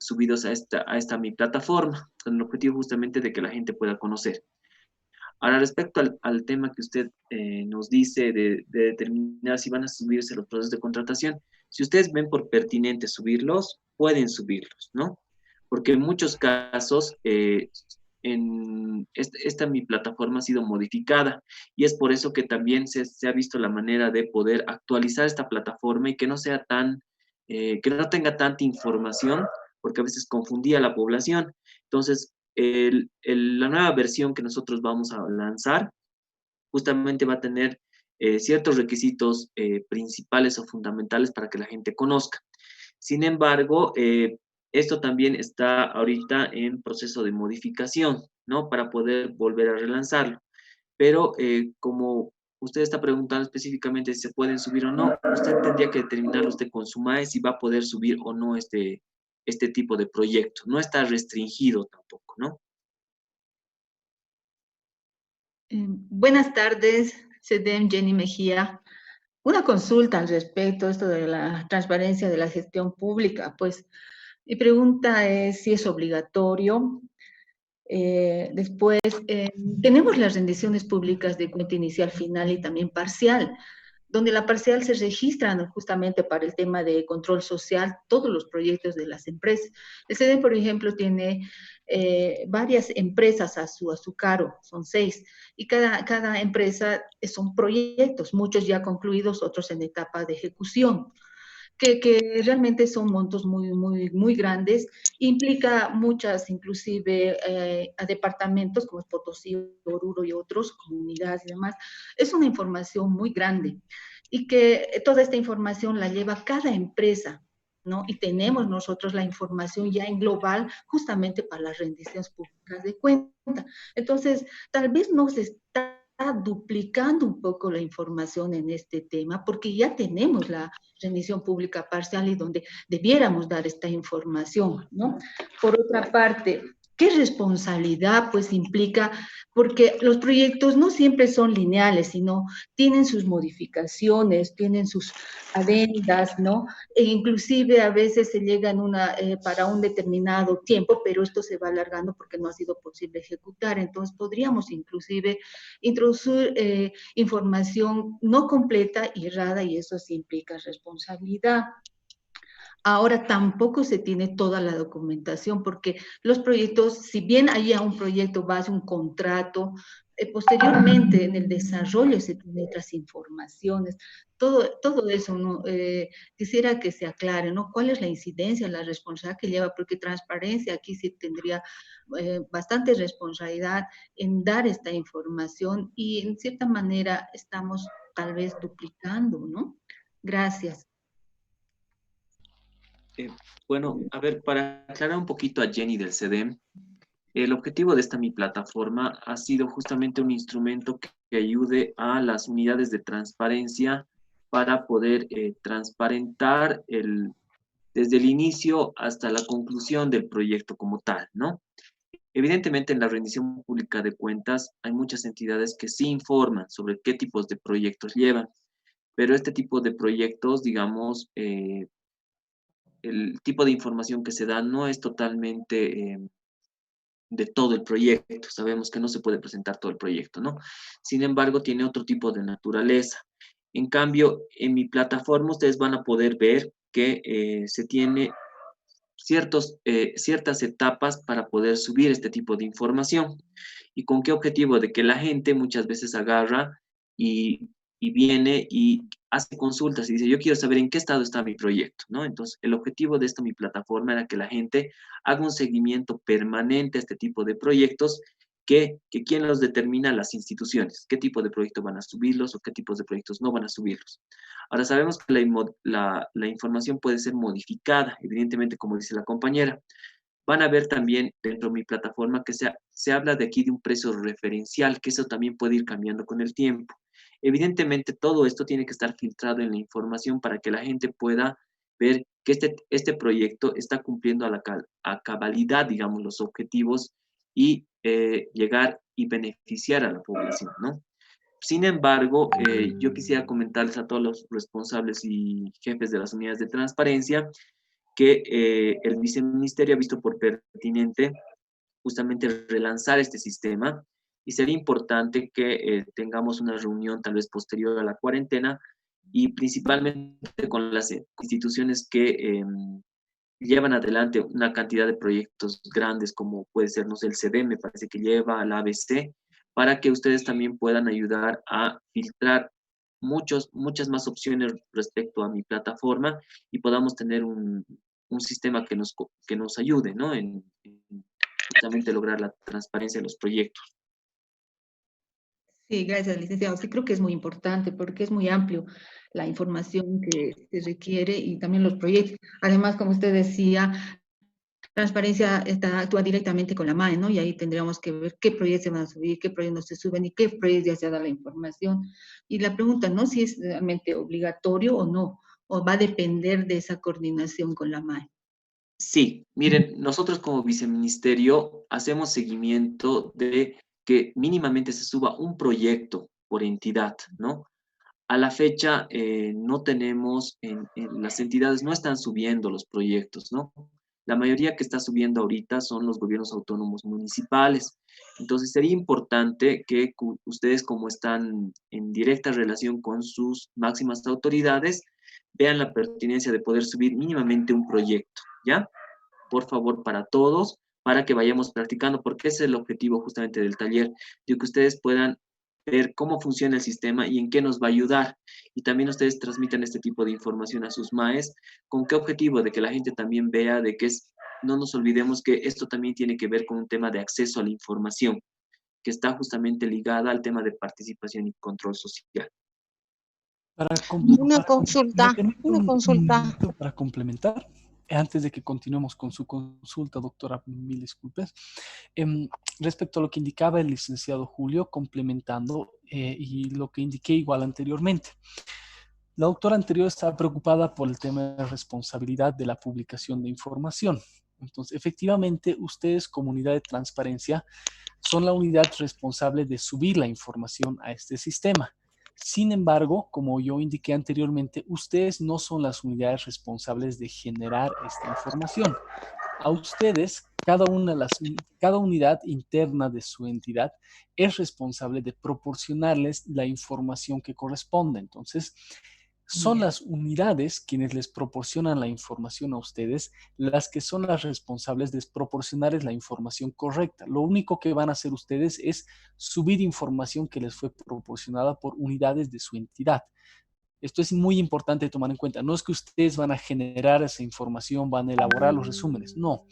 subidos a esta mi plataforma, con el objetivo justamente de que la gente pueda conocer. Ahora, respecto al tema que usted nos dice de determinar si van a subirse los procesos de contratación, si ustedes ven por pertinente subirlos, pueden subirlos, ¿no? Porque en muchos casos, esta mi plataforma ha sido modificada y es por eso que también se ha visto la manera de poder actualizar esta plataforma y que no sea tan, que no tenga tanta información, porque a veces confundía a la población. Entonces, la nueva versión que nosotros vamos a lanzar justamente va a tener ciertos requisitos principales o fundamentales para que la gente conozca. Sin embargo, esto también está ahorita en proceso de modificación, ¿no? Para poder volver a relanzarlo. Pero como usted está preguntando específicamente si se pueden subir o no, usted tendría que determinarlo usted con su MAE si va a poder subir o no este tipo de proyecto. No está restringido tampoco, ¿no? Buenas tardes, CEDEM, Jenny Mejía. Una consulta al respecto, esto de la transparencia de la gestión pública. Pues mi pregunta es si es obligatorio. Después, tenemos las rendiciones públicas de cuenta inicial, final y también parcial, donde la parcial se registran justamente para el tema de control social todos los proyectos de las empresas. El CEDEM, por ejemplo, tiene varias empresas a su cargo, son 6, y cada empresa son proyectos, muchos ya concluidos, otros en etapa de ejecución. Que realmente son montos muy grandes, implica muchas, inclusive a departamentos como Potosí, Oruro y otros, comunidades y demás. Es una información muy grande y que toda esta información la lleva cada empresa, ¿no? Y tenemos nosotros la información ya en global justamente para las rendiciones públicas de cuenta. Entonces, tal vez no se está duplicando un poco la información en este tema, porque ya tenemos la rendición pública parcial y donde debiéramos dar esta información, ¿no? Por otra parte, ¿qué responsabilidad pues implica? Porque los proyectos no siempre son lineales, sino tienen sus modificaciones, tienen sus adendas, ¿no? E inclusive a veces se llega en para un determinado tiempo, pero esto se va alargando porque no ha sido posible ejecutar. Entonces podríamos inclusive introducir información no completa y errada, y eso sí implica responsabilidad. Ahora tampoco se tiene toda la documentación porque los proyectos, si bien hay un proyecto base, un contrato, posteriormente en el desarrollo se tienen otras informaciones. Todo eso, ¿no? Quisiera que se aclare, ¿no? ¿Cuál es la incidencia, la responsabilidad que lleva? Porque transparencia aquí sí tendría bastante responsabilidad en dar esta información y en cierta manera estamos tal vez duplicando, ¿no? Gracias. Eh, bueno, a ver, para aclarar un poquito a Jenny del CEDEM, el objetivo de esta mi plataforma ha sido justamente un instrumento que ayude a las unidades de transparencia para poder transparentar desde el inicio hasta la conclusión del proyecto como tal, ¿no? Evidentemente, en la rendición pública de cuentas hay muchas entidades que sí informan sobre qué tipos de proyectos llevan, pero este tipo de proyectos, digamos, el tipo de información que se da no es totalmente de todo el proyecto. Sabemos que no se puede presentar todo el proyecto, ¿no? Sin embargo, tiene otro tipo de naturaleza. En cambio, en mi plataforma ustedes van a poder ver que se tiene ciertas etapas para poder subir este tipo de información. ¿Y con qué objetivo? De que la gente muchas veces agarra y viene y hace consultas y dice, yo quiero saber en qué estado está mi proyecto, ¿no? Entonces, el objetivo de esta mi plataforma era que la gente haga un seguimiento permanente a este tipo de proyectos que quién los determina, las instituciones, qué tipo de proyectos van a subirlos o qué tipos de proyectos no van a subirlos. Ahora sabemos que la información puede ser modificada, evidentemente, como dice la compañera. Van a ver también dentro de mi plataforma que se habla de aquí de un precio referencial, que eso también puede ir cambiando con el tiempo. Evidentemente, todo esto tiene que estar filtrado en la información para que la gente pueda ver que este proyecto está cumpliendo a cabalidad, digamos, los objetivos y llegar y beneficiar a la población, ¿no? Sin embargo, yo quisiera comentarles a todos los responsables y jefes de las unidades de transparencia que el viceministerio ha visto por pertinente justamente relanzar este sistema y sería importante que tengamos una reunión tal vez posterior a la cuarentena y principalmente con las instituciones que llevan adelante una cantidad de proyectos grandes como puede ser, no sé, el CD, me parece que lleva al ABC, para que ustedes también puedan ayudar a filtrar muchas más opciones respecto a mi plataforma y podamos tener un sistema que nos ayude, ¿no? En justamente lograr la transparencia de los proyectos. Sí, gracias, licenciado. Sí, creo que es muy importante porque es muy amplio la información que se requiere y también los proyectos. Además, como usted decía, transparencia actúa directamente con la MAE, ¿no? Y ahí tendríamos que ver qué proyectos se van a subir, qué proyectos no se suben y qué proyectos ya se ha dado la información. Y la pregunta, ¿no? Si es realmente obligatorio o no, o va a depender de esa coordinación con la MAE. Sí, miren, nosotros como viceministerio hacemos seguimiento de que mínimamente se suba un proyecto por entidad, ¿no? A la fecha no tenemos, las entidades no están subiendo los proyectos, ¿no? La mayoría que está subiendo ahorita son los gobiernos autónomos municipales. Entonces sería importante que ustedes, como están en directa relación con sus máximas autoridades, vean la pertinencia de poder subir mínimamente un proyecto, ¿ya? Por favor, para todos, para que vayamos practicando, porque ese es el objetivo justamente del taller, de que ustedes puedan ver cómo funciona el sistema y en qué nos va a ayudar. Y también ustedes transmitan este tipo de información a sus maes, ¿con qué objetivo? De que la gente también vea de que no nos olvidemos que esto también tiene que ver con un tema de acceso a la información, que está justamente ligada al tema de participación y control social. Para Una complementar, ¿me consulta, permite una un consulta. minuto para complementar? Antes de que continuemos con su consulta, doctora, mil disculpas. Em, Respecto a lo que indicaba el licenciado Julio, complementando y lo que indiqué igual anteriormente. La doctora anterior estaba preocupada por el tema de responsabilidad de la publicación de información. Entonces, efectivamente, ustedes, como unidad de transparencia, son la unidad responsable de subir la información a este sistema. Sin embargo, como yo indiqué anteriormente, ustedes no son las unidades responsables de generar esta información. A ustedes, cada unidad interna de su entidad es responsable de proporcionarles la información que corresponde. Entonces, son las unidades quienes les proporcionan la información a ustedes, las que son las responsables de proporcionarles la información correcta. Lo único que van a hacer ustedes es subir información que les fue proporcionada por unidades de su entidad. Esto es muy importante tomar en cuenta. No es que ustedes van a generar esa información, van a elaborar los resúmenes. No.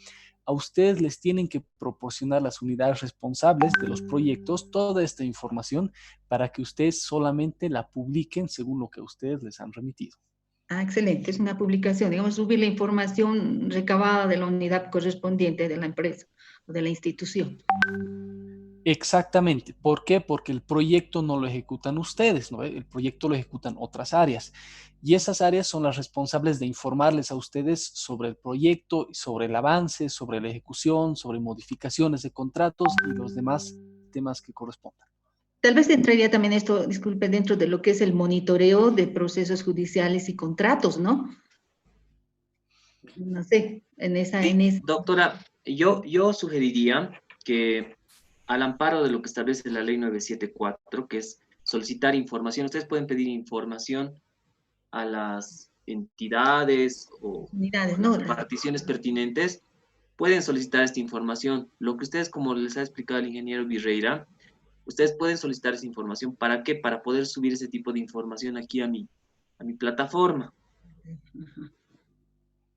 A ustedes les tienen que proporcionar las unidades responsables de los proyectos toda esta información para que ustedes solamente la publiquen según lo que ustedes les han remitido. Ah, excelente, es una publicación, digamos, subir la información recabada de la unidad correspondiente de la empresa o de la institución. Exactamente. ¿Por qué? Porque el proyecto no lo ejecutan ustedes, ¿no? El proyecto lo ejecutan otras áreas. Y esas áreas son las responsables de informarles a ustedes sobre el proyecto, sobre el avance, sobre la ejecución, sobre modificaciones de contratos y los demás temas que correspondan. Tal vez entraría también esto, disculpe, dentro de lo que es el monitoreo de procesos judiciales y contratos, ¿no? No sé, en Sí, esa. doctora, yo sugeriría que al amparo de lo que establece la ley 974, que es solicitar información, ustedes pueden pedir información a las entidades o Unidades, las ¿no? reparticiones pertinentes, pueden solicitar esta información. Lo que ustedes, como les ha explicado el ingeniero Virreira, ustedes pueden solicitar esa información. ¿Para qué? Para poder subir ese tipo de información aquí a mi plataforma,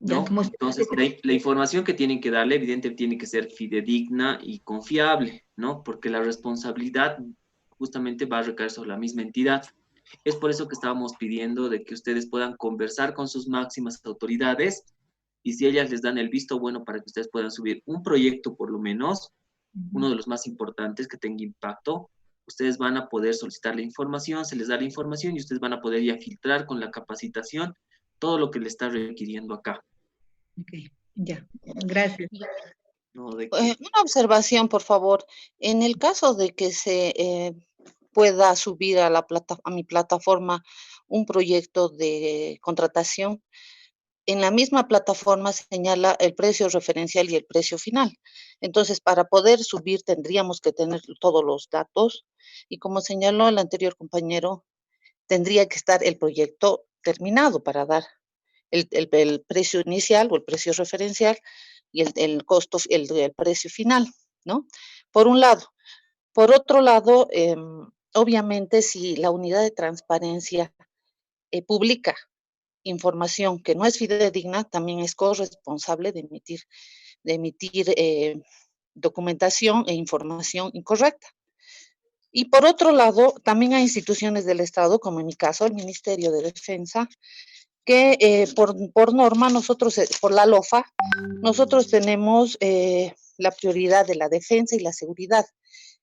Ya, ¿no? como Entonces, la información que tienen que darle, evidentemente, tiene que ser fidedigna y confiable, ¿no? Porque la responsabilidad justamente va a recaer sobre la misma entidad. Es por eso que estábamos pidiendo de que ustedes puedan conversar con sus máximas autoridades y si ellas les dan el visto bueno para que ustedes puedan subir un proyecto por lo menos, uno de los más importantes que tenga impacto, ustedes van a poder solicitar la información, se les da la información y ustedes van a poder ya filtrar con la capacitación todo lo que le está requiriendo acá. Ok, ya, gracias. ¿No? De que, Una observación, por favor. En el caso de que se pueda subir a mi plataforma un proyecto de contratación, en la misma plataforma señala el precio referencial y el precio final. Entonces, para poder subir tendríamos que tener todos los datos y como señaló el anterior compañero, tendría que estar el proyecto terminado para dar el precio inicial o el precio referencial y el costo, el precio final, ¿no? Por un lado. Por otro lado, obviamente, si la unidad de transparencia publica información que no es fidedigna, también es corresponsable de emitir documentación e información incorrecta. Y por otro lado, también hay instituciones del Estado, como en mi caso, el Ministerio de Defensa, que por norma, nosotros, por la LOFA, nosotros tenemos la prioridad de la defensa y la seguridad.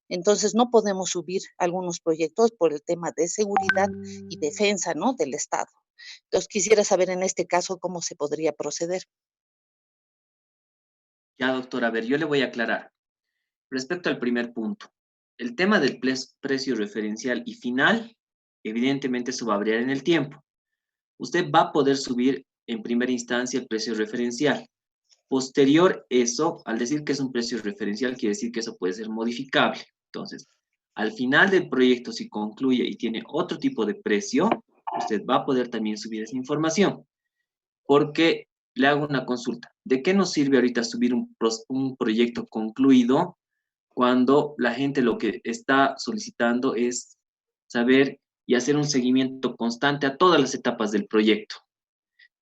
Entonces, no podemos subir algunos proyectos por el tema de seguridad y defensa, ¿no?, del Estado. Entonces, quisiera saber en este caso cómo se podría proceder. Ya, doctora, a ver, yo le voy a aclarar. Respecto al primer punto, el tema del precio referencial y final, evidentemente eso va a variar en el tiempo. Usted va a poder subir en primera instancia el precio referencial. Posterior eso, al decir que es un precio referencial, quiere decir que eso puede ser modificable. Entonces, al final del proyecto, si concluye y tiene otro tipo de precio, usted va a poder también subir esa información. Porque le hago una consulta. ¿De qué nos sirve ahorita subir un proyecto concluido cuando la gente lo que está solicitando es saber y hacer un seguimiento constante a todas las etapas del proyecto?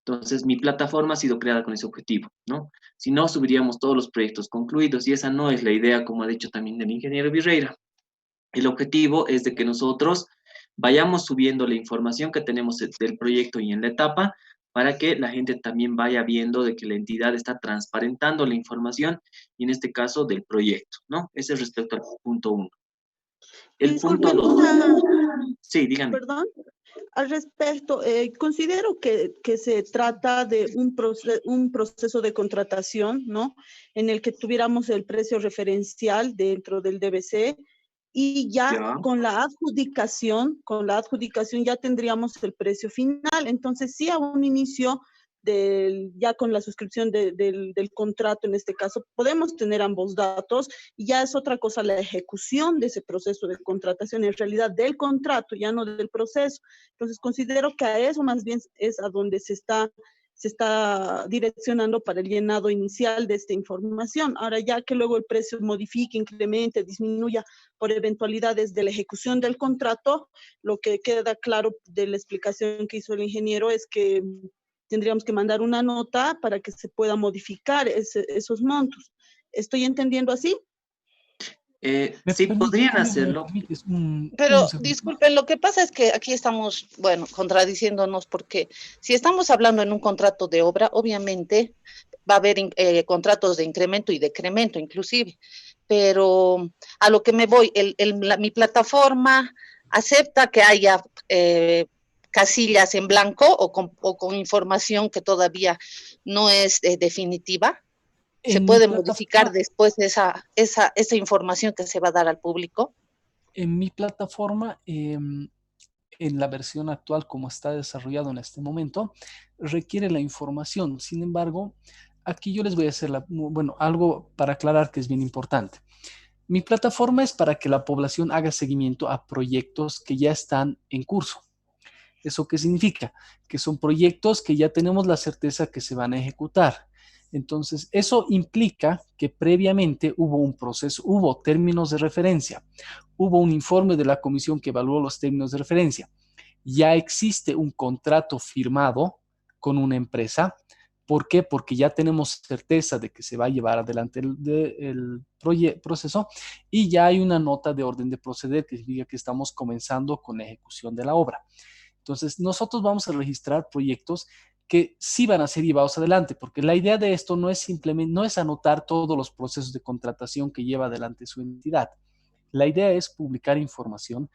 Entonces, mi plataforma ha sido creada con ese objetivo, ¿no? Si no, subiríamos todos los proyectos concluidos y esa no es la idea, como ha dicho también el ingeniero Virreira. El objetivo es de que nosotros vayamos subiendo la información que tenemos del proyecto y en la etapa para que la gente también vaya viendo de que la entidad está transparentando la información y en este caso del proyecto, ¿no? Ese es respecto al punto 1. Y El punto disculpen, 2. Sí, dígame. perdón, al respecto, considero que se trata de un proceso de contratación, ¿no? En el que tuviéramos el precio referencial dentro del DBC y ya Ya. con la adjudicación ya tendríamos el precio final. Entonces, sí, a un inicio ya con la suscripción del contrato, en este caso, podemos tener ambos datos y ya es otra cosa la ejecución de ese proceso de contratación, en realidad del contrato, ya no del proceso. Entonces, considero que a eso más bien es a donde se está direccionando para el llenado inicial de esta información. Ahora, ya que luego el precio modifique, incremente, disminuya por eventualidades de la ejecución del contrato, lo que queda claro de la explicación que hizo el ingeniero es que tendríamos que mandar una nota para que se pueda modificar esos montos. ¿Estoy entendiendo así? Sí, podrían hacerlo. Pero disculpen, lo que pasa es que aquí estamos, bueno, contradiciéndonos porque si estamos hablando en un contrato de obra, obviamente va a haber contratos de incremento y decremento inclusive, pero a lo que me voy, mi plataforma acepta que haya casillas en blanco o con información que todavía no es definitiva. ¿Se puede modificar después esa información que se va a dar al público? En mi plataforma, en la versión actual como está desarrollado en este momento, requiere la información. Sin embargo, aquí yo les voy a hacer algo para aclarar que es bien importante. Mi plataforma es para que la población haga seguimiento a proyectos que ya están en curso. ¿Eso qué significa? Que son proyectos que ya tenemos la certeza que se van a ejecutar. Entonces, eso implica que previamente hubo un proceso, hubo términos de referencia, hubo un informe de la comisión que evaluó los términos de referencia. Ya existe un contrato firmado con una empresa. ¿Por qué? Porque ya tenemos certeza de que se va a llevar adelante el proceso y ya hay una nota de orden de proceder que significa que estamos comenzando con la ejecución de la obra. Entonces, nosotros vamos a registrar proyectos que sí van a ser llevados adelante, porque la idea de esto no es simplemente, no es anotar todos los procesos de contratación que lleva adelante su entidad. La idea es publicar información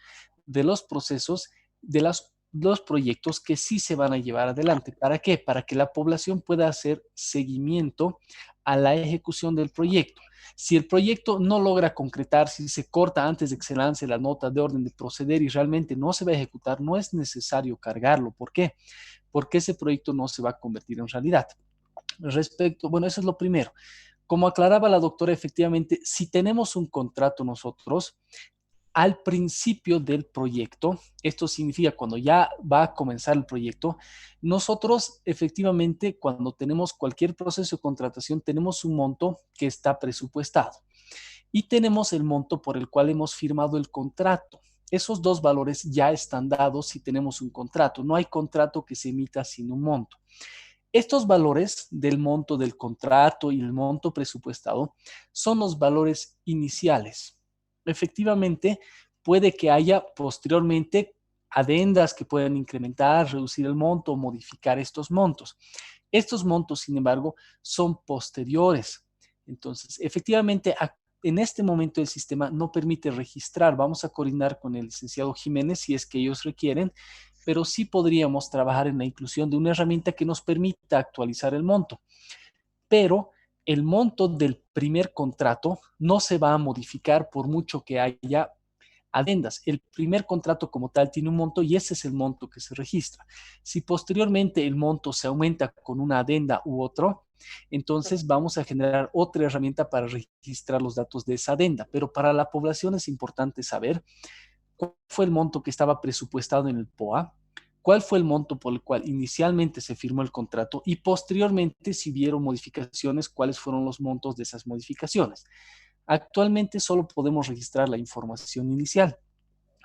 de los procesos, de los proyectos que sí se van a llevar adelante. ¿Para qué? Para que la población pueda hacer seguimiento a la ejecución del proyecto. Si el proyecto no logra concretar, si se corta antes de que se lance la nota de orden de proceder y realmente no se va a ejecutar, no es necesario cargarlo. ¿Por qué? porque ese proyecto no se va a convertir en realidad. Respecto, bueno, eso es lo primero. Como aclaraba la doctora, efectivamente, si tenemos un contrato nosotros, al principio del proyecto, esto significa cuando ya va a comenzar el proyecto, nosotros efectivamente cuando tenemos cualquier proceso de contratación tenemos un monto que está presupuestado y tenemos el monto por el cual hemos firmado el contrato. Esos dos valores ya están dados si tenemos un contrato. No hay contrato que se emita sin un monto. Estos valores del monto del contrato y el monto presupuestado son los valores iniciales. Efectivamente, puede que haya posteriormente adendas que puedan incrementar, reducir el monto o modificar estos montos. Estos montos, sin embargo, son posteriores. Entonces, efectivamente, en este momento el sistema no permite registrar. Vamos a coordinar con el licenciado Jiménez si es que ellos requieren, pero sí podríamos trabajar en la inclusión de una herramienta que nos permita actualizar el monto. Pero el monto del primer contrato no se va a modificar por mucho que haya adendas. El primer contrato como tal tiene un monto y ese es el monto que se registra. Si posteriormente el monto se aumenta con una adenda u otro, entonces vamos a generar otra herramienta para registrar los datos de esa adenda. Pero para la población es importante saber cuál fue el monto que estaba presupuestado en el POA, cuál fue el monto por el cual inicialmente se firmó el contrato y posteriormente, si vieron modificaciones, cuáles fueron los montos de esas modificaciones. Actualmente solo podemos registrar la información inicial.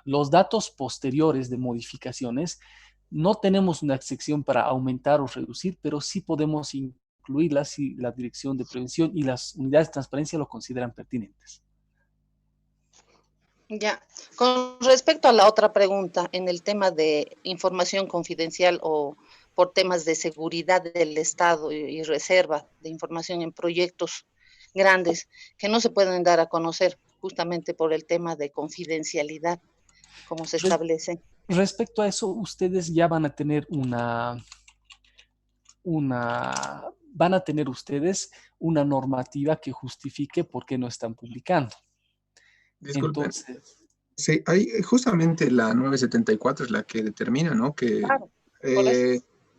Los datos posteriores de modificaciones no tenemos una sección para aumentar o reducir, pero sí podemos incluirlas si la Dirección de Prevención y las unidades de transparencia lo consideran pertinentes. Ya, con respecto a la otra pregunta, en el tema de información confidencial o por temas de seguridad del Estado y reserva de información en proyectos grandes que no se pueden dar a conocer justamente por el tema de confidencialidad, como se establece. Respecto a eso, ustedes ya van a tener van a tener ustedes una normativa que justifique por qué no están publicando. Disculpen. Entonces, Sí, hay justamente la 974 es la que determina, ¿no? Que Claro,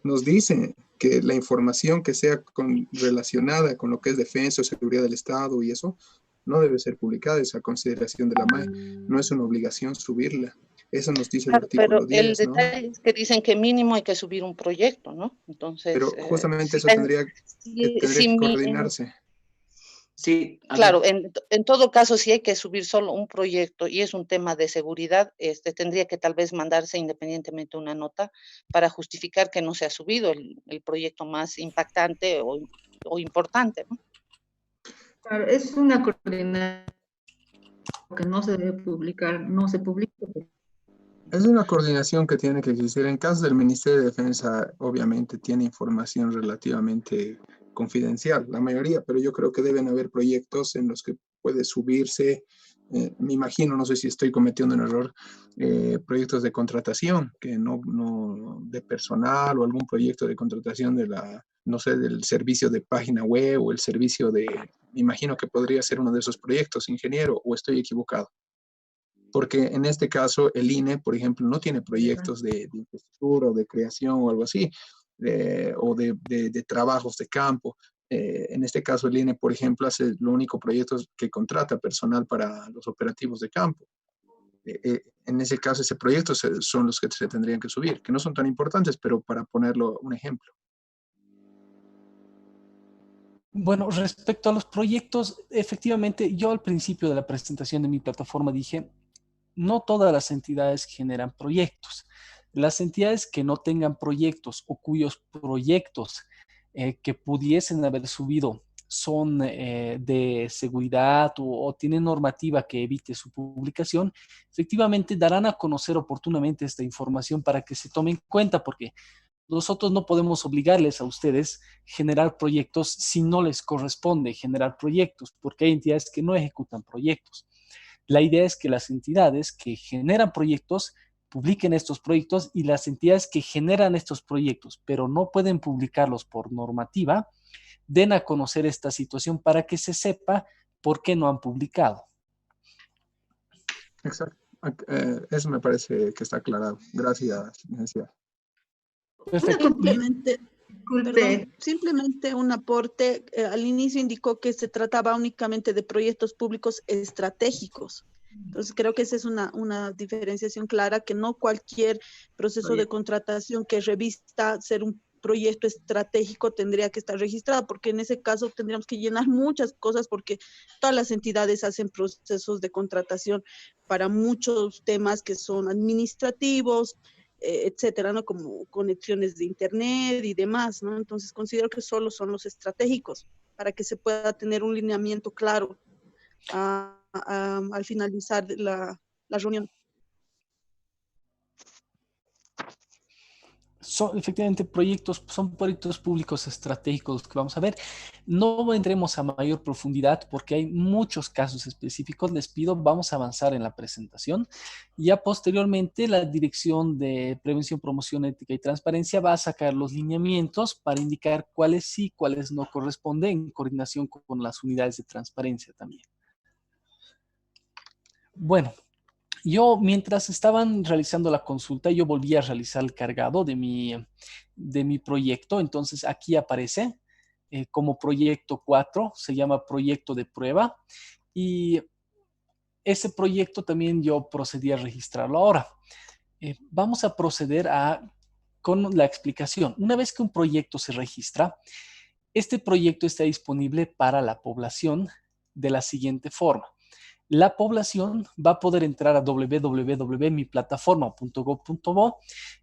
nos dice que la información que sea relacionada con lo que es defensa o seguridad del Estado y eso, no debe ser publicada, esa consideración de la MAE. No es una obligación subirla. Eso nos dice el claro, pero artículo el 10, ¿no? detalle es que dicen que mínimo hay que subir un proyecto, ¿no? Entonces, Pero justamente eso tendría que coordinarse. Sí, claro, en todo caso, si hay que subir solo un proyecto y es un tema de seguridad, tendría que tal vez mandarse independientemente una nota para justificar que no se ha subido el proyecto más impactante o importante, ¿no? Claro, es una coordinación que no se debe publicar, no se publica. Es una coordinación que tiene que existir. En caso del Ministerio de Defensa, obviamente tiene información relativamente confidencial, la mayoría, pero yo creo que deben haber proyectos en los que puede subirse, me imagino, no sé si estoy cometiendo un error, proyectos de contratación, que no de personal o algún proyecto de contratación de la, no sé, del servicio de página web o el servicio de, me imagino que podría ser uno de esos proyectos, ingeniero, o estoy equivocado. Porque en este caso el INE, por ejemplo, no tiene proyectos de infraestructura o de creación o algo así, o de trabajos de campo. En este caso el INE, por ejemplo, hace lo único proyecto que contrata personal para los operativos de campo. En ese caso, ese proyecto son los que se tendrían que subir, que no son tan importantes, pero para ponerlo un ejemplo. bueno, respecto a los proyectos, efectivamente, yo al principio de la presentación de mi plataforma dije, no todas las entidades generan proyectos. Las entidades que no tengan proyectos o cuyos proyectos que pudiesen haber subido son de seguridad o tienen normativa que evite su publicación, efectivamente darán a conocer oportunamente esta información para que se tome en cuenta, porque nosotros no podemos obligarles a ustedes a generar proyectos si no les corresponde generar proyectos, porque hay entidades que no ejecutan proyectos. La idea es que las entidades que generan proyectos publiquen estos proyectos y las entidades que generan estos proyectos, pero no pueden publicarlos por normativa, den a conocer esta situación para que se sepa por qué no han publicado. Exacto. Eso me parece que está aclarado. Gracias, licenciada. Perfecto. Disculpe. Simplemente un aporte. Al inicio indicó que se trataba únicamente de proyectos públicos estratégicos. Entonces, creo que esa es una diferenciación clara, que no cualquier proceso de contratación que revista ser un proyecto estratégico tendría que estar registrado, porque en ese caso tendríamos que llenar muchas cosas, porque todas las entidades hacen procesos de contratación para muchos temas que son administrativos, etcétera, ¿no? Como conexiones de internet y demás, ¿no? Entonces considero que solo son los estratégicos para que se pueda tener un lineamiento claro al finalizar la reunión. Efectivamente son proyectos públicos estratégicos que vamos a ver. No entremos a mayor profundidad porque hay muchos casos específicos. Les pido, vamos a avanzar en la presentación. Ya posteriormente, la Dirección de Prevención, Promoción, Ética y Transparencia va a sacar los lineamientos para indicar cuáles sí, cuáles no corresponden, en coordinación con las unidades de transparencia también. Bueno. Yo, mientras estaban realizando la consulta, yo volví a realizar el cargado de mi proyecto. Entonces, aquí aparece como proyecto 4, se llama proyecto de prueba. Y ese proyecto también yo procedí a registrarlo ahora. Vamos a proceder con la explicación. Una vez que un proyecto se registra, este proyecto está disponible para la población de la siguiente forma. La población va a poder entrar a www.miplataforma.gov.bo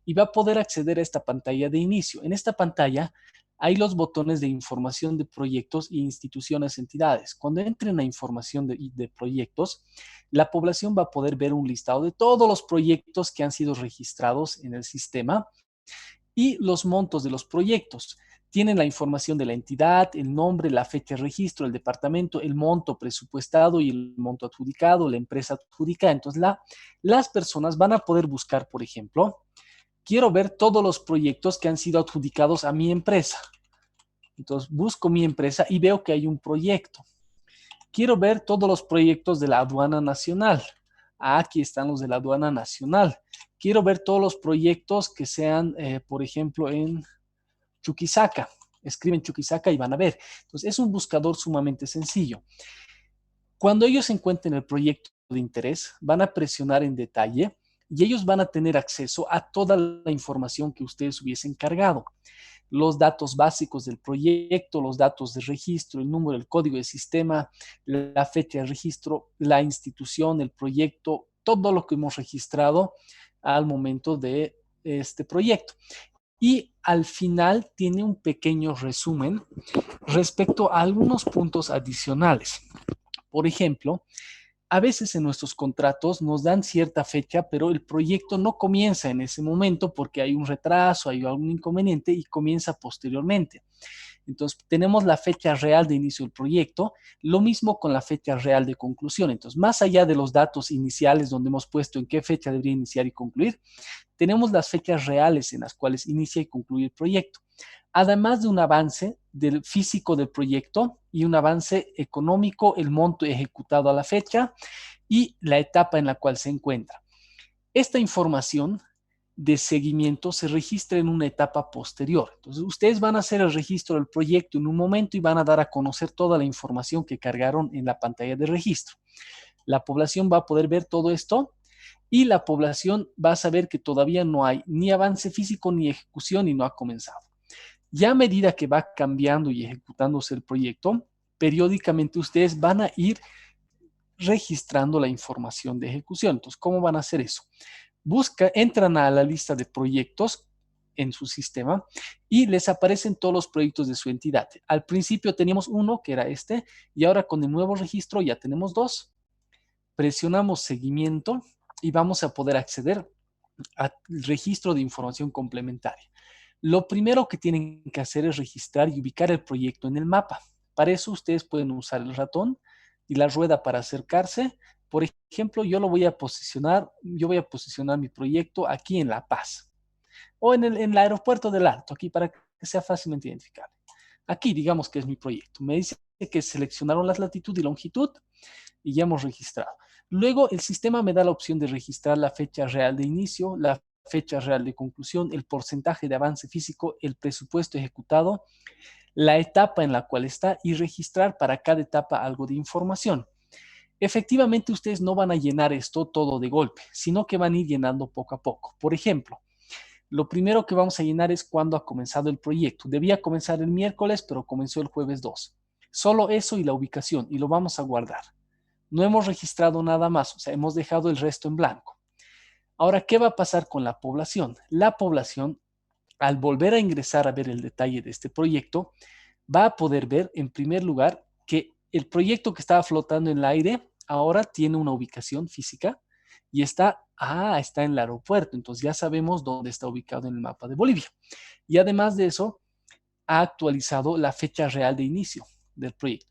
y va a poder acceder a esta pantalla de inicio. En esta pantalla hay los botones de información de proyectos e instituciones, entidades. Cuando entren a información de proyectos, la población va a poder ver un listado de todos los proyectos que han sido registrados en el sistema y los montos de los proyectos. Tienen la información de la entidad, el nombre, la fecha de registro, el departamento, el monto presupuestado y el monto adjudicado, la empresa adjudicada. Entonces, las personas van a poder buscar, por ejemplo, quiero ver todos los proyectos que han sido adjudicados a mi empresa. Entonces, busco mi empresa y veo que hay un proyecto. Quiero ver todos los proyectos de la aduana nacional. Aquí están los de la aduana nacional. Quiero ver todos los proyectos que sean, por ejemplo, en Chuquisaca. Escriben Chuquisaca y van a ver. Entonces, es un buscador sumamente sencillo. Cuando ellos encuentren el proyecto de interés, van a presionar en detalle y ellos van a tener acceso a toda la información que ustedes hubiesen cargado. Los datos básicos del proyecto, los datos de registro, el número, el código de sistema, la fecha de registro, la institución, el proyecto, todo lo que hemos registrado al momento de este proyecto. Y al final tiene un pequeño resumen respecto a algunos puntos adicionales. Por ejemplo, a veces en nuestros contratos nos dan cierta fecha, pero el proyecto no comienza en ese momento porque hay un retraso, hay algún inconveniente y comienza posteriormente. Entonces, tenemos la fecha real de inicio del proyecto, lo mismo con la fecha real de conclusión. Entonces, más allá de los datos iniciales donde hemos puesto en qué fecha debería iniciar y concluir, tenemos las fechas reales en las cuales inicia y concluye el proyecto. Además de un avance del físico del proyecto y un avance económico, el monto ejecutado a la fecha y la etapa en la cual se encuentra. Esta información de seguimiento se registra en una etapa posterior. Entonces, ustedes van a hacer el registro del proyecto en un momento y van a dar a conocer toda la información que cargaron en la pantalla de registro. La población va a poder ver todo esto y la población va a saber que todavía no hay ni avance físico ni ejecución y no ha comenzado. Ya a medida que va cambiando y ejecutándose el proyecto, periódicamente ustedes van a ir registrando la información de ejecución. Entonces, ¿cómo van a hacer eso? Entran a la lista de proyectos en su sistema y les aparecen todos los proyectos de su entidad. Al principio teníamos uno, que era este, y ahora con el nuevo registro ya tenemos dos. Presionamos seguimiento y vamos a poder acceder al registro de información complementaria. Lo primero que tienen que hacer es registrar y ubicar el proyecto en el mapa. Para eso ustedes pueden usar el ratón y la rueda para acercarse. Por ejemplo, yo voy a posicionar mi proyecto aquí en La Paz o en el aeropuerto del Alto, aquí para que sea fácilmente identificable. Aquí digamos que es mi proyecto. Me dice que seleccionaron las latitud y longitud y ya hemos registrado. Luego el sistema me da la opción de registrar la fecha real de inicio, la fecha real de conclusión, el porcentaje de avance físico, el presupuesto ejecutado, la etapa en la cual está y registrar para cada etapa algo de información. Efectivamente, ustedes no van a llenar esto todo de golpe, sino que van a ir llenando poco a poco. Por ejemplo, lo primero que vamos a llenar es cuándo ha comenzado el proyecto. Debía comenzar el miércoles, pero comenzó el jueves 2. Solo eso y la ubicación, y lo vamos a guardar. No hemos registrado nada más, o sea, hemos dejado el resto en blanco. Ahora, ¿qué va a pasar con la población? La población, al volver a ingresar a ver el detalle de este proyecto, va a poder ver, en primer lugar, que el proyecto que estaba flotando en el aire ahora tiene una ubicación física y está en el aeropuerto. Entonces ya sabemos dónde está ubicado en el mapa de Bolivia. Y además de eso, ha actualizado la fecha real de inicio del proyecto.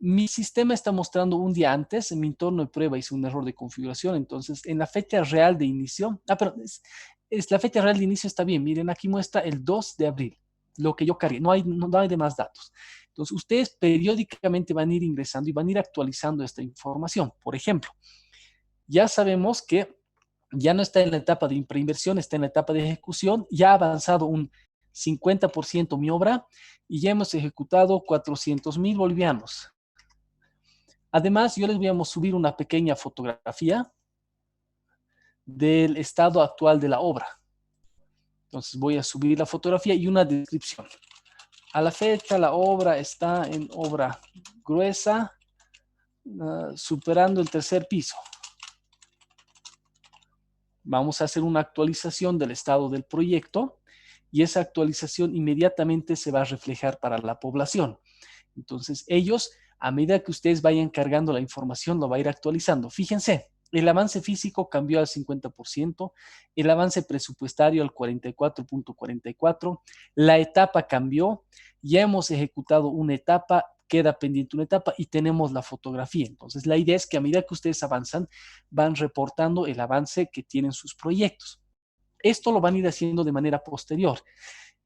Mi sistema está mostrando un día antes, en mi entorno de prueba hice un error de configuración, entonces en la fecha real de inicio, la fecha real de inicio está bien, miren, aquí muestra el 2 de abril, lo que yo cargué, no hay de más datos. Entonces ustedes periódicamente van a ir ingresando y van a ir actualizando esta información. Por ejemplo, ya sabemos que ya no está en la etapa de preinversión, está en la etapa de ejecución, ya ha avanzado un 50% mi obra y ya hemos ejecutado 400,000 bolivianos. Además, yo les voy a subir una pequeña fotografía del estado actual de la obra. Entonces voy a subir la fotografía y una descripción. A la fecha, la obra está en obra gruesa, superando el 3er piso. Vamos a hacer una actualización del estado del proyecto y esa actualización inmediatamente se va a reflejar para la población. Entonces, ellos, a medida que ustedes vayan cargando la información, lo va a ir actualizando. Fíjense, el avance físico cambió al 50%, el avance presupuestario al 44.44%, la etapa cambió, ya hemos ejecutado una etapa, queda pendiente una etapa y tenemos la fotografía. Entonces, la idea es que a medida que ustedes avanzan, van reportando el avance que tienen sus proyectos. Esto lo van a ir haciendo de manera posterior.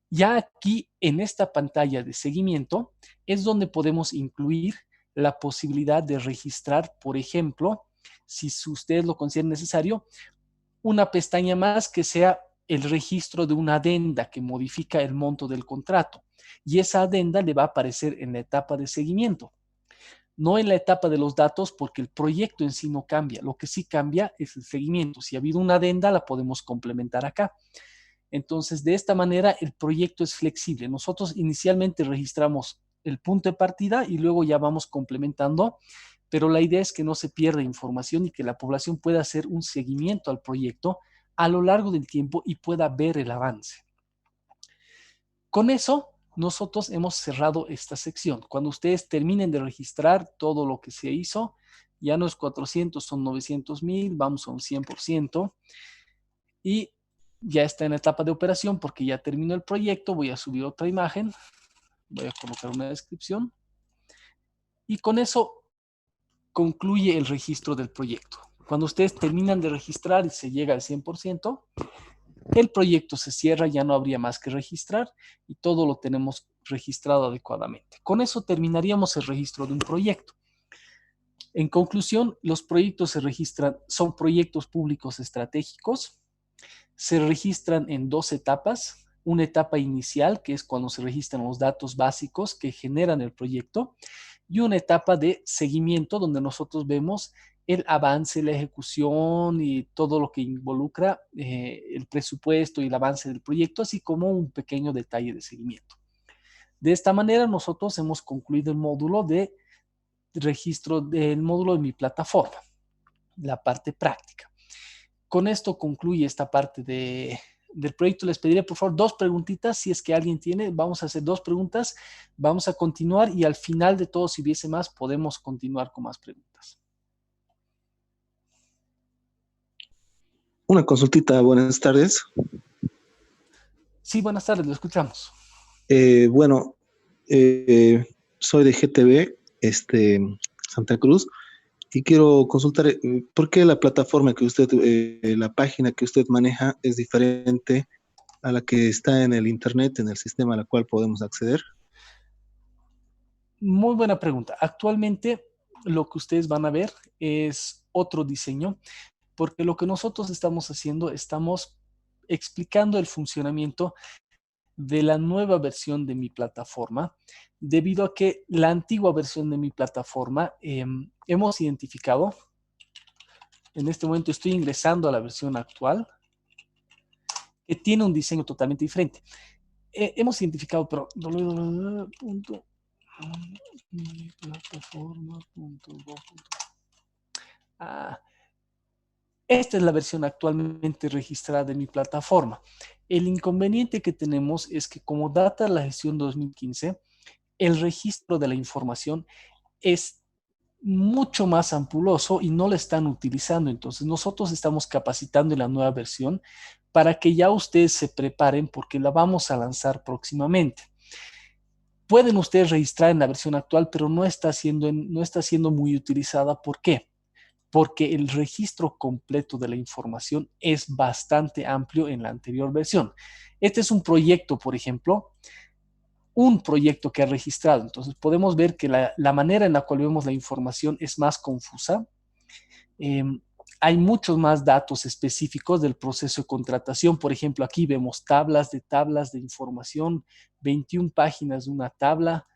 Ya aquí, en esta pantalla de seguimiento, es donde podemos incluir la posibilidad de registrar, por ejemplo, si ustedes lo consideran necesario, una pestaña más que sea el registro de una adenda que modifica el monto del contrato. Y esa adenda le va a aparecer en la etapa de seguimiento, no en la etapa de los datos, porque el proyecto en sí no cambia. Lo que sí cambia es el seguimiento. Si ha habido una adenda, la podemos complementar acá. Entonces, de esta manera, el proyecto es flexible. Nosotros inicialmente registramos el punto de partida y luego ya vamos complementando, pero la idea es que no se pierda información y que la población pueda hacer un seguimiento al proyecto a lo largo del tiempo y pueda ver el avance. Con eso, nosotros hemos cerrado esta sección. Cuando ustedes terminen de registrar todo lo que se hizo, ya no es 400, son 900,000, vamos a un 100%. Y ya está en la etapa de operación porque ya terminó el proyecto. Voy a subir otra imagen. Voy a colocar una descripción. Y con eso concluye el registro del proyecto. Cuando ustedes terminan de registrar y se llega al 100%, el proyecto se cierra, ya no habría más que registrar y todo lo tenemos registrado adecuadamente. Con eso terminaríamos el registro de un proyecto. En conclusión, los proyectos se registran, son proyectos públicos estratégicos. Se registran en 2 etapas. Una etapa inicial, que es cuando se registran los datos básicos que generan el proyecto, y una etapa de seguimiento donde nosotros vemos el avance, la ejecución y todo lo que involucra el presupuesto y el avance del proyecto, así como un pequeño detalle de seguimiento. De esta manera, nosotros hemos concluido el módulo de registro del módulo de mi plataforma, la parte práctica. Con esto concluye esta parte del proyecto. Les pediré, por favor, 2 preguntitas, si es que alguien tiene. Vamos a hacer 2 preguntas, vamos a continuar y al final de todo, si hubiese más, podemos continuar con más preguntas. Una consultita, buenas tardes. Sí, buenas tardes, lo escuchamos. Soy de GTV, Santa Cruz, y quiero consultar por qué la plataforma que usted, la página que usted maneja es diferente a la que está en el internet, en el sistema al cual podemos acceder. Muy buena pregunta. Actualmente lo que ustedes van a ver es otro diseño, porque lo que nosotros estamos haciendo, estamos explicando el funcionamiento de la nueva versión de mi plataforma, debido a que la antigua versión de mi plataforma hemos identificado, en este momento estoy ingresando a la versión actual, que tiene un diseño totalmente diferente. Hemos identificado, pero esta es la versión actualmente registrada de mi plataforma. El inconveniente que tenemos es que como data la gestión 2015, el registro de la información es mucho más ampuloso y no lo están utilizando. Entonces nosotros estamos capacitando en la nueva versión para que ya ustedes se preparen porque la vamos a lanzar próximamente. Pueden ustedes registrar en la versión actual, pero no está siendo muy utilizada. ¿Por qué? Porque el registro completo de la información es bastante amplio en la anterior versión. Este es un proyecto, por ejemplo, un proyecto que ha registrado. Entonces podemos ver que la manera en la cual vemos la información es más confusa. Hay muchos más datos específicos del proceso de contratación. Por ejemplo, aquí vemos tablas de información, 21 páginas de una tabla,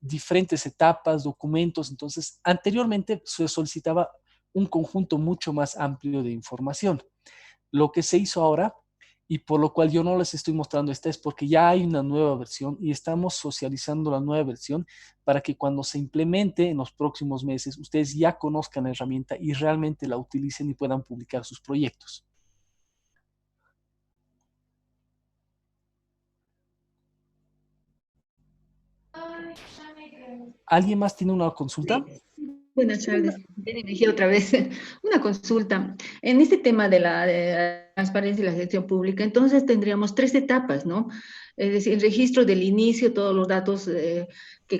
diferentes etapas, documentos. Entonces, anteriormente se solicitaba un conjunto mucho más amplio de información. Lo que se hizo ahora, y por lo cual yo no les estoy mostrando esta, es porque ya hay una nueva versión y estamos socializando la nueva versión para que cuando se implemente en los próximos meses, ustedes ya conozcan la herramienta y realmente la utilicen y puedan publicar sus proyectos. ¿Alguien más tiene una consulta? Buenas tardes, Jenny Mejía otra vez. Una consulta. En este tema de la transparencia y la gestión pública, entonces tendríamos 3 etapas, ¿no? Es decir, el registro del inicio, todos los datos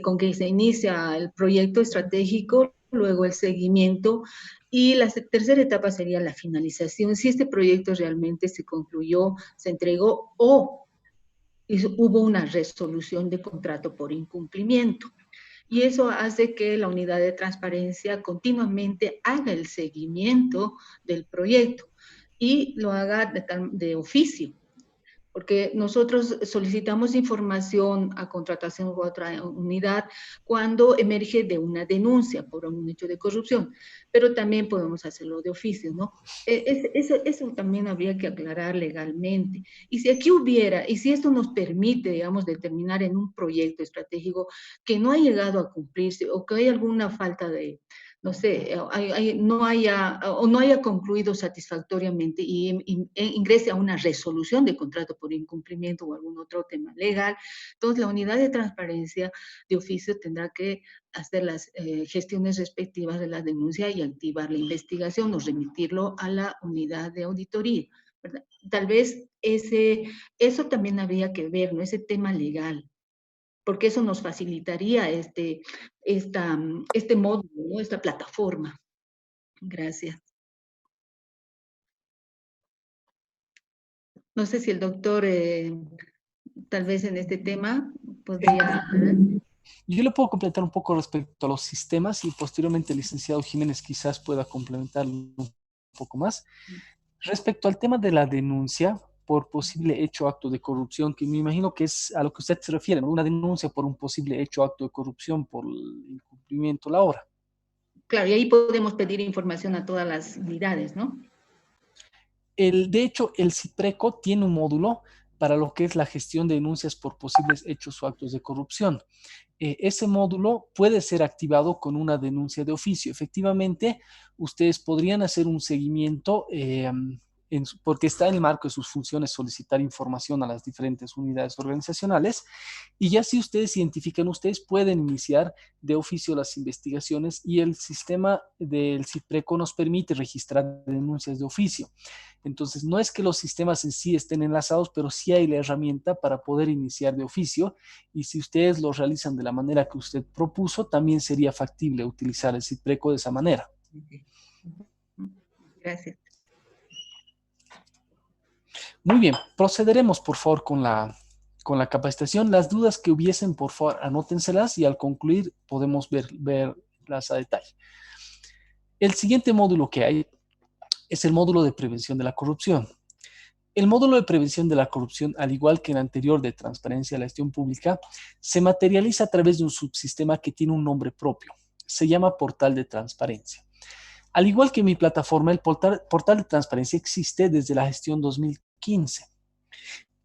con que se inicia el proyecto estratégico, luego el seguimiento, y la tercera etapa sería la finalización, si este proyecto realmente se concluyó, se entregó o hubo una resolución de contrato por incumplimiento. Y eso hace que la unidad de transparencia continuamente haga el seguimiento del proyecto y lo haga de oficio, porque nosotros solicitamos información a contratación u otra unidad cuando emerge de una denuncia por un hecho de corrupción, pero también podemos hacerlo de oficio, ¿no? Eso también habría que aclarar legalmente. Y si aquí hubiera, y si esto nos permite, digamos, determinar en un proyecto estratégico que no ha llegado a cumplirse o que hay alguna falta de, no sé, no haya concluido satisfactoriamente y ingrese a una resolución de contrato por incumplimiento o algún otro tema legal, entonces la unidad de transparencia de oficio tendrá que hacer las gestiones respectivas de la denuncia y activar la investigación o remitirlo a la unidad de auditoría, ¿verdad? Tal vez eso también habría que ver, ¿no? Ese tema legal, porque eso nos facilitaría este módulo, ¿no? Esta plataforma. Gracias. No sé si el doctor, tal vez en este tema, podría... Yo le puedo completar un poco respecto a los sistemas y posteriormente el licenciado Jiménez quizás pueda complementarlo un poco más. Respecto al tema de la denuncia por posible hecho o acto de corrupción, que me imagino que es a lo que usted se refiere, ¿no? Una denuncia por un posible hecho o acto de corrupción por el incumplimiento de la hora. Claro, y ahí podemos pedir información a todas las unidades, ¿no? De hecho, el CIPRECO tiene un módulo para lo que es la gestión de denuncias por posibles hechos o actos de corrupción. Ese módulo puede ser activado con una denuncia de oficio. Efectivamente, ustedes podrían hacer un seguimiento porque está en el marco de sus funciones solicitar información a las diferentes unidades organizacionales y ya si ustedes identifican, ustedes pueden iniciar de oficio las investigaciones y el sistema del CIPRECO nos permite registrar denuncias de oficio. Entonces, no es que los sistemas en sí estén enlazados, pero sí hay la herramienta para poder iniciar de oficio y si ustedes lo realizan de la manera que usted propuso, también sería factible utilizar el CIPRECO de esa manera. Gracias. Muy bien, procederemos por favor con la capacitación. Las dudas que hubiesen, por favor, anótenselas y al concluir podemos verlas a detalle. El siguiente módulo que hay es el módulo de prevención de la corrupción. El módulo de prevención de la corrupción, al igual que el anterior de transparencia de la gestión pública, se materializa a través de un subsistema que tiene un nombre propio. Se llama Portal de Transparencia. Al igual que mi plataforma, el portal de transparencia existe desde la gestión 2015.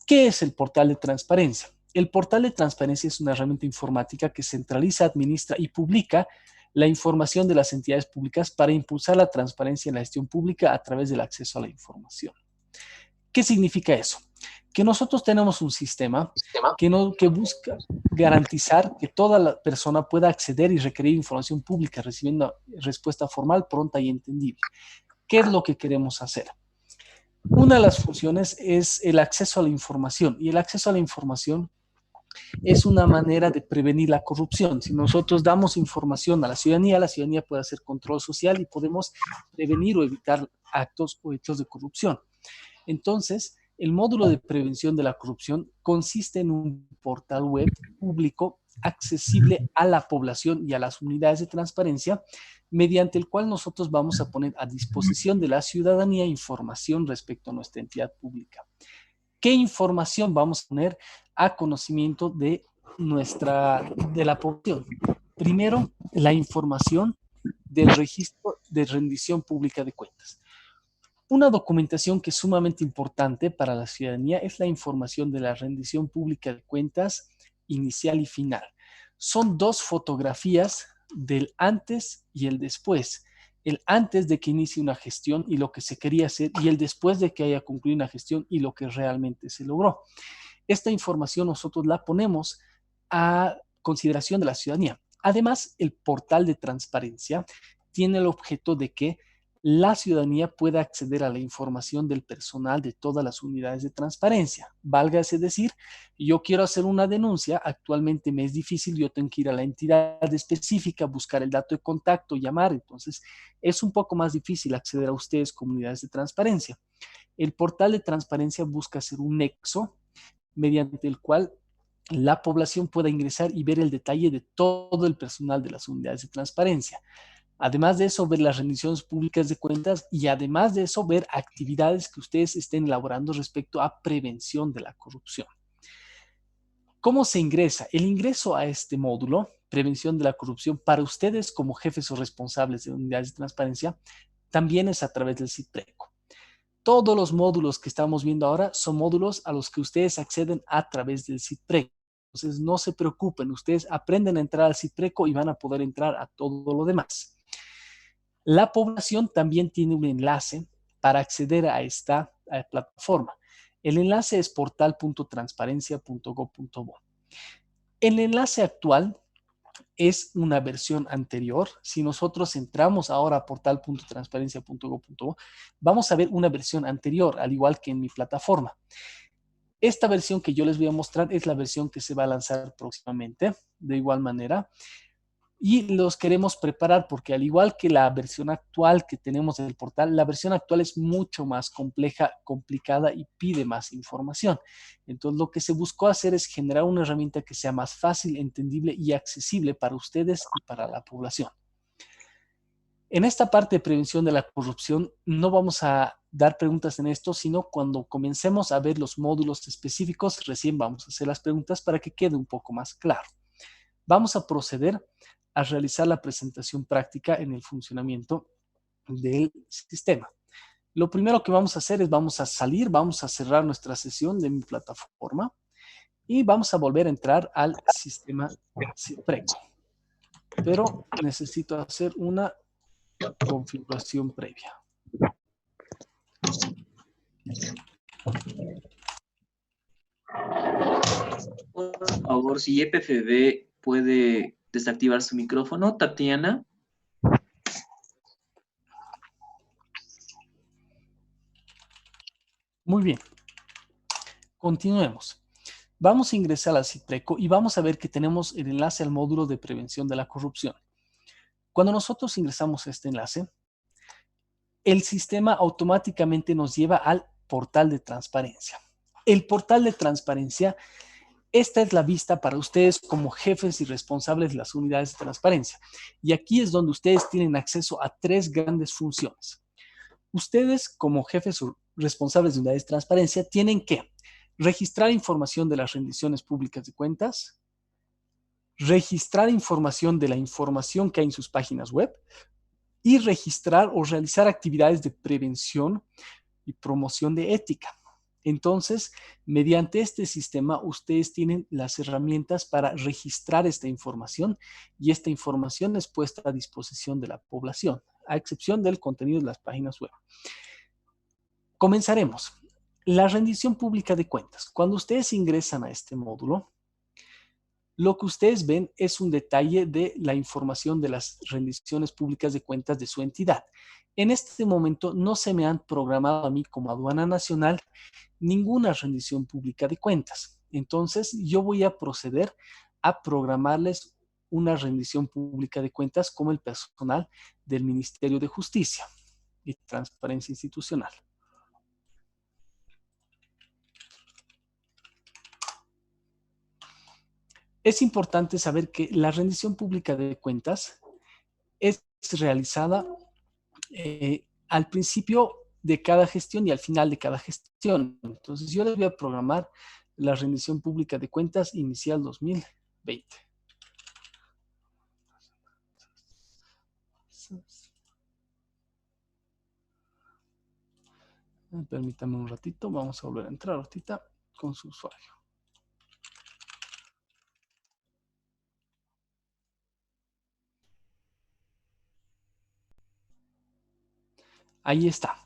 ¿Qué es el portal de transparencia? El portal de transparencia es una herramienta informática que centraliza, administra y publica la información de las entidades públicas para impulsar la transparencia en la gestión pública a través del acceso a la información. ¿Qué significa eso? Que nosotros tenemos un sistema que busca garantizar que toda la persona pueda acceder y requerir información pública recibiendo respuesta formal, pronta y entendible. ¿Qué es lo que queremos hacer? Una de las funciones es el acceso a la información, y el acceso a la información es una manera de prevenir la corrupción. Si nosotros damos información a la ciudadanía puede hacer control social y podemos prevenir o evitar actos o hechos de corrupción. Entonces, el módulo de prevención de la corrupción consiste en un portal web público accesible a la población y a las unidades de transparencia, mediante el cual nosotros vamos a poner a disposición de la ciudadanía información respecto a nuestra entidad pública. ¿Qué información vamos a poner a conocimiento de la población? Primero, la información del registro de rendición pública de cuentas. Una documentación que es sumamente importante para la ciudadanía es la información de la rendición pública de cuentas inicial y final. Son dos fotografías del antes y el después. El antes de que inicie una gestión y lo que se quería hacer, y el después de que haya concluido una gestión y lo que realmente se logró. Esta información nosotros la ponemos a consideración de la ciudadanía. Además, el portal de transparencia tiene el objeto de que la ciudadanía pueda acceder a la información del personal de todas las unidades de transparencia. Válgase decir, yo quiero hacer una denuncia, actualmente me es difícil, yo tengo que ir a la entidad específica, buscar el dato de contacto, llamar, entonces es un poco más difícil acceder a ustedes como unidades de transparencia. El portal de transparencia busca ser un nexo mediante el cual la población pueda ingresar y ver el detalle de todo el personal de las unidades de transparencia. Además de eso, ver las rendiciones públicas de cuentas y además de eso, ver actividades que ustedes estén elaborando respecto a prevención de la corrupción. ¿Cómo se ingresa? El ingreso a este módulo, prevención de la corrupción, para ustedes como jefes o responsables de unidades de transparencia, también es a través del CITPRECO. Todos los módulos que estamos viendo ahora son módulos a los que ustedes acceden a través del CITPRECO. Entonces, no se preocupen, ustedes aprenden a entrar al CITPRECO y van a poder entrar a todo lo demás. La población también tiene un enlace para acceder a esta plataforma. El enlace es portal.transparencia.gov.bo. El enlace actual es una versión anterior. Si nosotros entramos ahora a portal.transparencia.gov.bo, vamos a ver una versión anterior, al igual que en mi plataforma. Esta versión que yo les voy a mostrar es la versión que se va a lanzar próximamente, de igual manera. Y los queremos preparar porque al igual que la versión actual que tenemos del portal, la versión actual es mucho más compleja, complicada y pide más información. Entonces lo que se buscó hacer es generar una herramienta que sea más fácil, entendible y accesible para ustedes y para la población. En esta parte de prevención de la corrupción no vamos a dar preguntas en esto, sino cuando comencemos a ver los módulos específicos, recién vamos a hacer las preguntas para que quede un poco más claro. Vamos a proceder a realizar la presentación práctica en el funcionamiento del sistema. Lo primero que vamos a hacer es vamos a cerrar nuestra sesión de mi plataforma y vamos a volver a entrar al sistema CITPRECO. Pero necesito hacer una configuración previa. Por favor, si YPFB puede desactivar su micrófono, Tatiana. Muy bien. Continuemos. Vamos a ingresar al CITPRECO y vamos a ver que tenemos el enlace al módulo de prevención de la corrupción. Cuando nosotros ingresamos a este enlace, el sistema automáticamente nos lleva al portal de transparencia. El portal de transparencia, esta es la vista para ustedes como jefes y responsables de las unidades de transparencia. Y aquí es donde ustedes tienen acceso a tres grandes funciones. Ustedes como jefes o responsables de unidades de transparencia tienen que registrar información de las rendiciones públicas de cuentas, registrar información de la información que hay en sus páginas web y registrar o realizar actividades de prevención y promoción de ética. Entonces, mediante este sistema, ustedes tienen las herramientas para registrar esta información y esta información es puesta a disposición de la población, a excepción del contenido de las páginas web. Comenzaremos. La rendición pública de cuentas. Cuando ustedes ingresan a este módulo, lo que ustedes ven es un detalle de la información de las rendiciones públicas de cuentas de su entidad. En este momento no se me han programado a mí como aduana nacional ninguna rendición pública de cuentas. Entonces, yo voy a proceder a programarles una rendición pública de cuentas como el personal del Ministerio de Justicia y Transparencia Institucional. Es importante saber que la rendición pública de cuentas es realizada al principio de cada gestión y al final de cada gestión. Entonces, yo les voy a programar la rendición pública de cuentas inicial 2020. Permítame un ratito, vamos a volver a entrar ahorita con su usuario. Ahí está.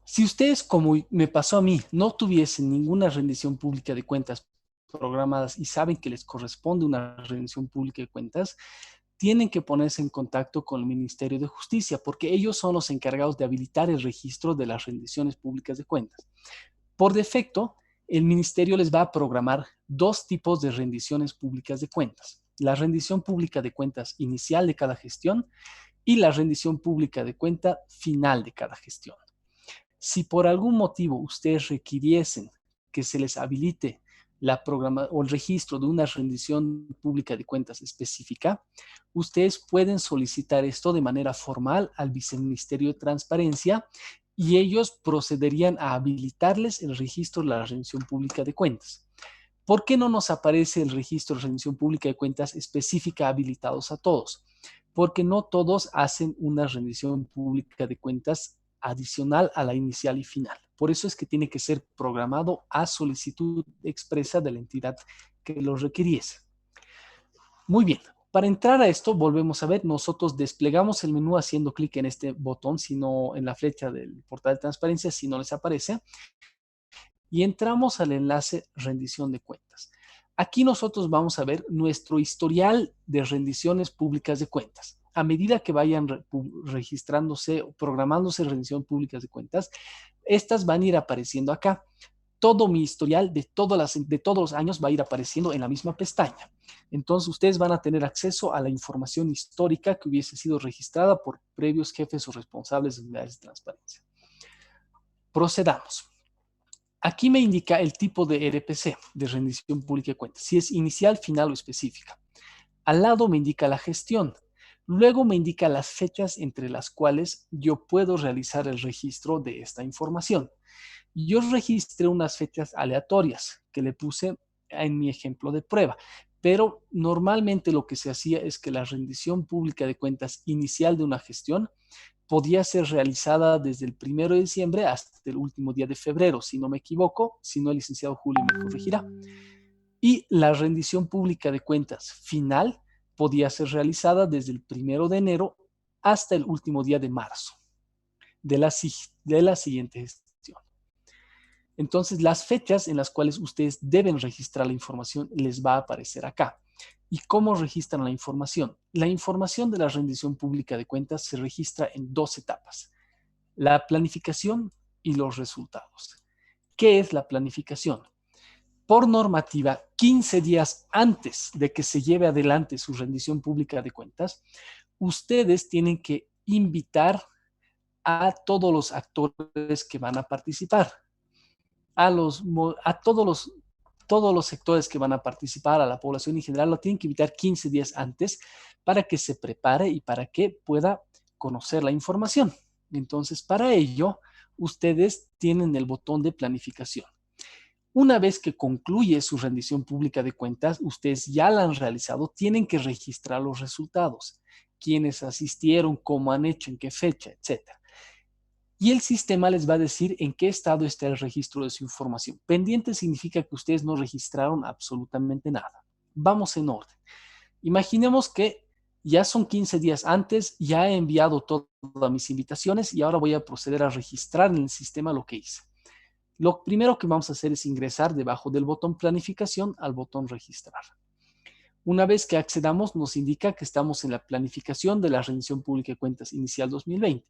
Si ustedes, como me pasó a mí, no tuviesen ninguna rendición pública de cuentas programadas y saben que les corresponde una rendición pública de cuentas, tienen que ponerse en contacto con el Ministerio de Justicia porque ellos son los encargados de habilitar el registro de las rendiciones públicas de cuentas. Por defecto, el Ministerio les va a programar dos tipos de rendiciones públicas de cuentas. La rendición pública de cuentas inicial de cada gestión y la rendición pública de cuenta final de cada gestión. Si por algún motivo ustedes requiriesen que se les habilite la programa o el registro de una rendición pública de cuentas específica, ustedes pueden solicitar esto de manera formal al Viceministerio de Transparencia y ellos procederían a habilitarles el registro de la rendición pública de cuentas. ¿Por qué no nos aparece el registro de rendición pública de cuentas específica habilitados a todos? Porque no todos hacen una rendición pública de cuentas adicional a la inicial y final. Por eso es que tiene que ser programado a solicitud expresa de la entidad que lo requiriese. Muy bien, para entrar a esto, volvemos a ver, nosotros desplegamos el menú haciendo clic en este botón, sino en la flecha del portal de transparencia, si no les aparece, y entramos al enlace rendición de cuentas. Aquí nosotros vamos a ver nuestro historial de rendiciones públicas de cuentas. A medida que vayan registrándose o programándose rendición públicas de cuentas, estas van a ir apareciendo acá. Todo mi historial de todos los años va a ir apareciendo en la misma pestaña. Entonces, ustedes van a tener acceso a la información histórica que hubiese sido registrada por previos jefes o responsables de unidades de transparencia. Procedamos. Aquí me indica el tipo de RPC, de rendición pública de cuentas, si es inicial, final o específica. Al lado me indica la gestión. Luego me indica las fechas entre las cuales yo puedo realizar el registro de esta información. Yo registré unas fechas aleatorias que le puse en mi ejemplo de prueba, pero normalmente lo que se hacía es que la rendición pública de cuentas inicial de una gestión podía ser realizada desde el 1 de diciembre hasta el último día de febrero, si no me equivoco, si no el licenciado Julio me corregirá. Y la rendición pública de cuentas final podía ser realizada desde el 1 de enero hasta el último día de marzo de la siguiente gestión. Entonces, las fechas en las cuales ustedes deben registrar la información les va a aparecer acá. ¿Y cómo registran la información? La información de la rendición pública de cuentas se registra en dos etapas: la planificación y los resultados. ¿Qué es la planificación? Por normativa, 15 días antes de que se lleve adelante su rendición pública de cuentas, ustedes tienen que invitar a todos los actores que van a participar, a todos los sectores que van a participar, a la población en general, lo tienen que invitar 15 días antes para que se prepare y para que pueda conocer la información. Entonces, para ello, ustedes tienen el botón de planificación. Una vez que concluye su rendición pública de cuentas, ustedes ya la han realizado, tienen que registrar los resultados, quiénes asistieron, cómo han hecho, en qué fecha, etc. Y el sistema les va a decir en qué estado está el registro de su información. Pendiente significa que ustedes no registraron absolutamente nada. Vamos en orden. Imaginemos que ya son 15 días antes, ya he enviado todas mis invitaciones y ahora voy a proceder a registrar en el sistema lo que hice. Lo primero que vamos a hacer es ingresar debajo del botón planificación al botón registrar. Una vez que accedamos, nos indica que estamos en la planificación de la rendición pública de cuentas inicial 2020.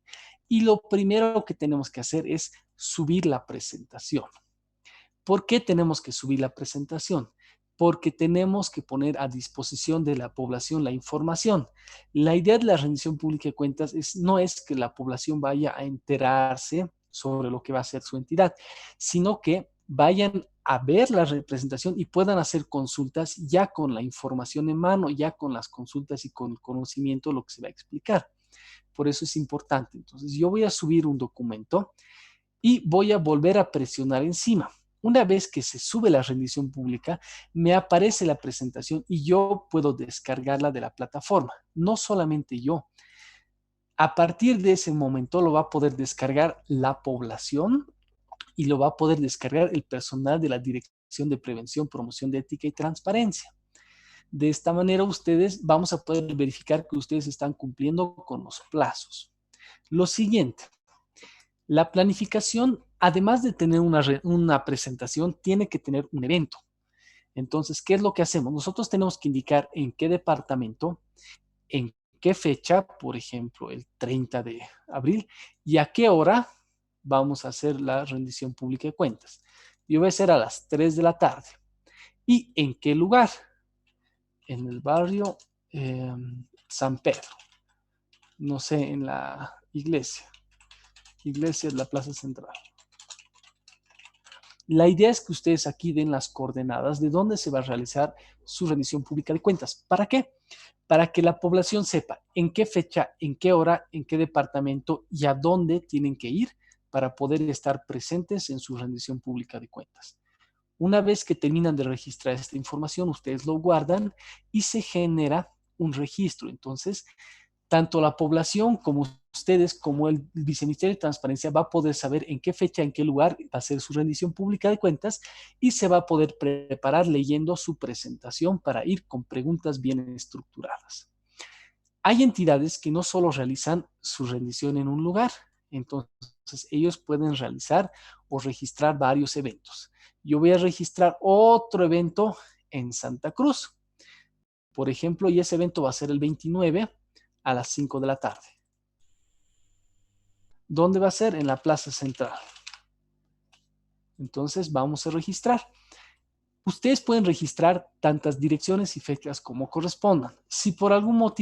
Y lo primero que tenemos que hacer es subir la presentación. ¿Por qué tenemos que subir la presentación? Porque tenemos que poner a disposición de la población la información. La idea de la rendición pública de cuentas no es que la población vaya a enterarse sobre lo que va a hacer su entidad, sino que vayan a ver la representación y puedan hacer consultas ya con la información en mano, ya con las consultas y con el conocimiento de lo que se va a explicar. Por eso es importante. Entonces, yo voy a subir un documento y voy a volver a presionar encima. Una vez que se sube la rendición pública, me aparece la presentación y yo puedo descargarla de la plataforma. No solamente yo. A partir de ese momento lo va a poder descargar la población y lo va a poder descargar el personal de la Dirección de Prevención, Promoción de Ética y Transparencia. De esta manera vamos a poder verificar que ustedes están cumpliendo con los plazos. Lo siguiente, la planificación, además de tener una presentación, tiene que tener un evento. Entonces, ¿qué es lo que hacemos? Nosotros tenemos que indicar en qué departamento, en qué fecha, por ejemplo, el 30 de abril, y a qué hora vamos a hacer la rendición pública de cuentas. Yo voy a hacer a las 3 de la tarde. ¿Y en qué lugar? En el barrio San Pedro. No sé, en la iglesia. Iglesia de la Plaza Central. La idea es que ustedes aquí den las coordenadas de dónde se va a realizar su rendición pública de cuentas. ¿Para qué? Para que la población sepa en qué fecha, en qué hora, en qué departamento y a dónde tienen que ir para poder estar presentes en su rendición pública de cuentas. Una vez que terminan de registrar esta información, ustedes lo guardan y se genera un registro. Entonces, tanto la población como ustedes, como el Viceministerio de Transparencia, va a poder saber en qué fecha, en qué lugar va a ser su rendición pública de cuentas y se va a poder preparar leyendo su presentación para ir con preguntas bien estructuradas. Hay entidades que no solo realizan su rendición en un lugar, entonces ellos pueden realizar o registrar varios eventos. Yo voy a registrar otro evento en Santa Cruz, por ejemplo, y ese evento va a ser el 29 a las 5 de la tarde. ¿Dónde va a ser? En la Plaza Central. Entonces vamos a registrar. Ustedes pueden registrar tantas direcciones y fechas como correspondan. Si por algún motivo